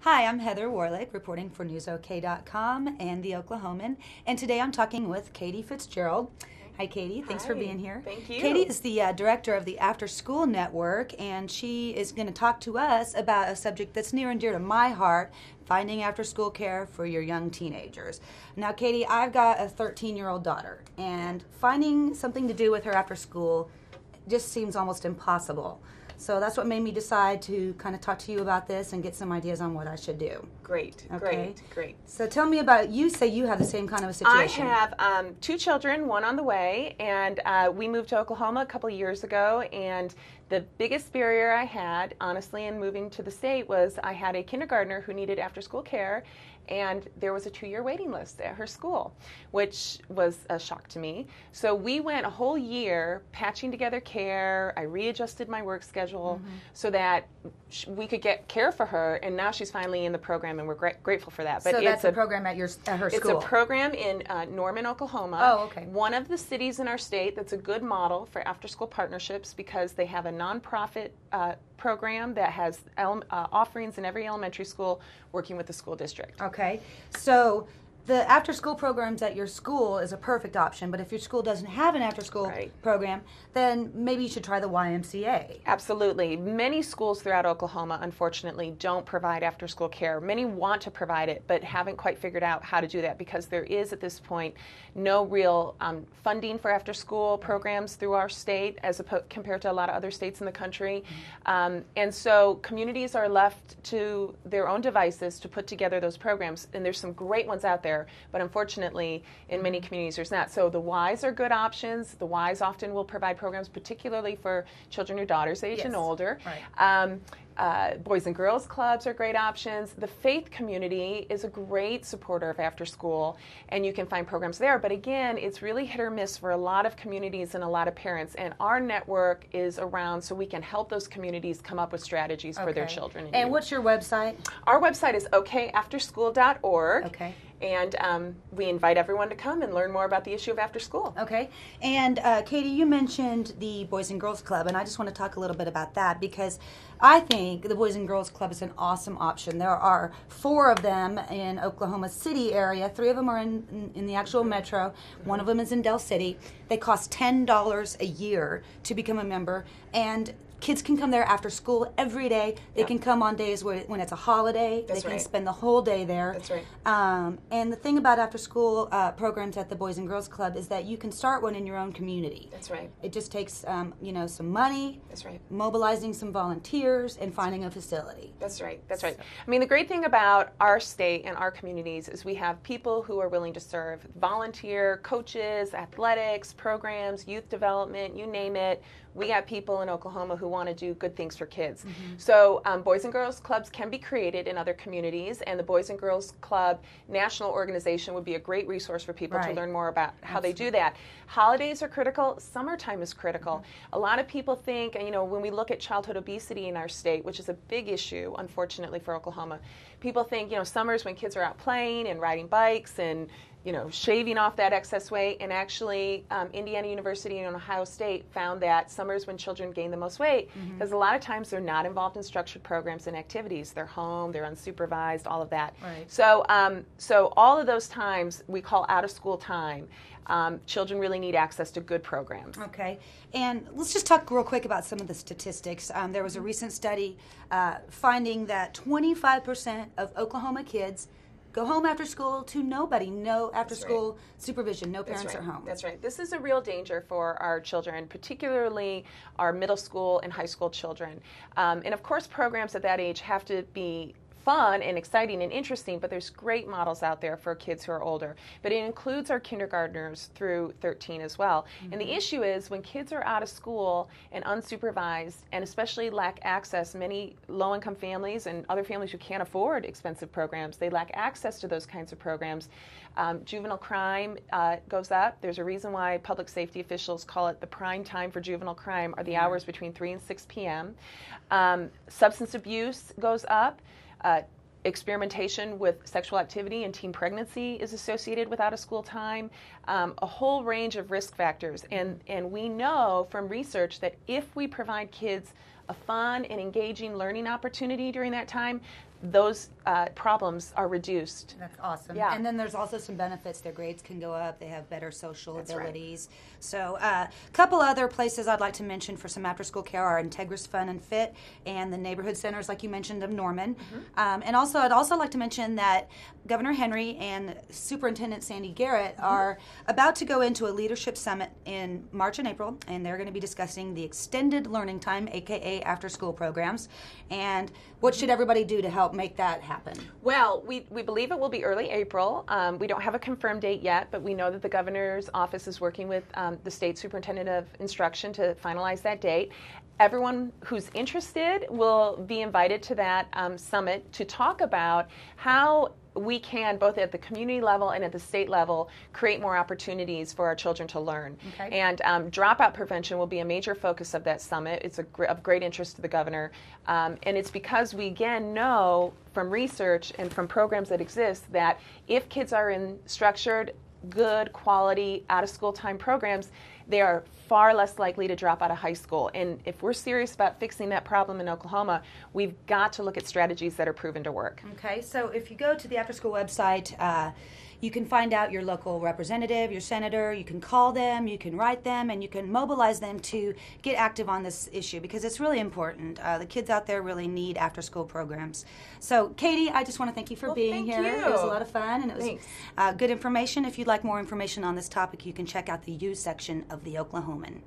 Hi, I'm Heather Warlick, reporting for NewsOK.com and the Oklahoman, and today I'm talking with Katie Fitzgerald. Hi, Katie. Thanks for being here. Thank you. Katie is the director of the After School Network, and she is going to talk to us about a subject that's near and dear to my heart, finding after-school care for your young teenagers. Now, Katie, I've got a 13-year-old daughter, and finding something to do with her after school just seems almost impossible. So that's what made me decide to kind of talk to you about this and get some ideas on what I should do. Great, Okay. great. So tell me about, you say you have the same kind of a situation. I have two children, one on the way, and we moved to Oklahoma a couple of years ago, and the biggest barrier I had, honestly, in moving to the state was I had a kindergartner who needed after-school care, and there was a 2-year waiting list at her school, which was a shock to me. So we went a whole year patching together care. I readjusted my work schedule so that we could get care for her, and now she's finally in the program, and we're grateful for that. But so that's a program at her school? It's a program in Norman, Oklahoma. Oh, okay. One of the cities in our state that's a good model for after-school partnerships because they have a nonprofit program that has offerings in every elementary school working with the school district. Okay. So the after-school programs at your school is a perfect option, but if your school doesn't have an after-school program, then maybe you should try the YMCA. Absolutely. Many schools throughout Oklahoma, unfortunately, don't provide after-school care. Many want to provide it, but haven't quite figured out how to do that because there is, at this point, no real funding for after-school programs through our state as compared to a lot of other states in the country. And so communities are left to their own devices to put together those programs, and there's some great ones out there. But unfortunately, in many communities, there's not. So the Ys are good options. The Ys often will provide programs, particularly for children your daughter's age and older. Right. Boys and Girls Clubs are great options. The faith community is a great supporter of after school, and you can find programs there. But again, it's really hit or miss for a lot of communities and a lot of parents. And our network is around so we can help those communities come up with strategies for their children. And what's your website? Our website is okafterschool.org. Okay. And we invite everyone to come and learn more about the issue of after school. Okay. And Katie, you mentioned the Boys and Girls Club, and I just want to talk a little bit about that because I think the Boys and Girls Club is an awesome option. There are 4 of them in Oklahoma City area. 3 of them are in the actual metro. One of them is in Del City. They cost $10 a year to become a member, and kids can come there after school every day. They can come on days when it's a holiday. They can spend the whole day there. That's right. And the thing about after-school programs at the Boys and Girls Club is that you can start one in your own community. That's right. It just takes, some money. That's right. Mobilizing some volunteers and finding a facility. That's right. That's right. I mean, the great thing about our state and our communities is we have people who are willing to serve. Volunteer, coaches, athletics, programs, youth development, you name it. We got people in Oklahoma who want to do good things for kids. So Boys and Girls Clubs can be created in other communities, and the Boys and Girls Club National Organization would be a great resource for people to learn more about how they do that. Holidays are critical. Summertime is critical. A lot of people think, when we look at childhood obesity in our state, which is a big issue, unfortunately, for Oklahoma, people think, summer's when kids are out playing and riding bikes and shaving off that excess weight, and actually Indiana University and Ohio State found that summer's when children gain the most weight because a lot of times they're not involved in structured programs and activities. They're home, they're unsupervised, all of that. Right. So all of those times we call out-of-school time. Children really need access to good programs. Okay. And let's just talk real quick about some of the statistics. There was a recent study finding that 25% of Oklahoma kids go home after school to nobody, no after-school supervision, no parents are home. That's right. This is a real danger for our children, particularly our middle school and high school children. And of course, programs at that age have to be fun and exciting and interesting, but there's great models out there for kids who are older. But it includes our kindergartners through 13 as well. And the issue is when kids are out of school and unsupervised, and especially lack access, many low-income families and other families who can't afford expensive programs, they lack access to those kinds of programs. Juvenile crime goes up. There's a reason why public safety officials call it the prime time for juvenile crime are the hours between 3 and 6 p.m. Substance abuse goes up. Experimentation with sexual activity and teen pregnancy is associated with out-of-school time, a whole range of risk factors. And we know from research that if we provide kids a fun and engaging learning opportunity during that time, those problems are reduced. That's awesome. Yeah. And then there's also some benefits. Their grades can go up. They have better social That's abilities. Right. So a couple other places I'd like to mention for some after-school care are Integris Fun and Fit and the neighborhood centers, like you mentioned, of Norman. And also, I'd also like to mention that Governor Henry and Superintendent Sandy Garrett are about to go into a leadership summit in March and April, and they're going to be discussing the extended learning time, aka after-school programs, and what should everybody do to help make that happen? Well, we believe it will be early April. We don't have a confirmed date yet, but we know that the governor's office is working with the state superintendent of instruction to finalize that date. Everyone who's interested will be invited to that summit to talk about how we can, both at the community level and at the state level, create more opportunities for our children to learn. Okay. And dropout prevention will be a major focus of that summit. It's of great interest to the governor. And it's because we, again, know from research and from programs that exist that if kids are in structured, good, quality, out-of-school time programs, they are far less likely to drop out of high school. And if we're serious about fixing that problem in Oklahoma, we've got to look at strategies that are proven to work. Okay, so if you go to the after-school website, you can find out your local representative, your senator, you can call them, you can write them, and you can mobilize them to get active on this issue because it's really important. The kids out there really need after-school programs. So, Katie, I just want to thank you for being here. You. It was a lot of fun, and it was good information. If you'd like more information on this topic, you can check out the U section of the Oklahoman.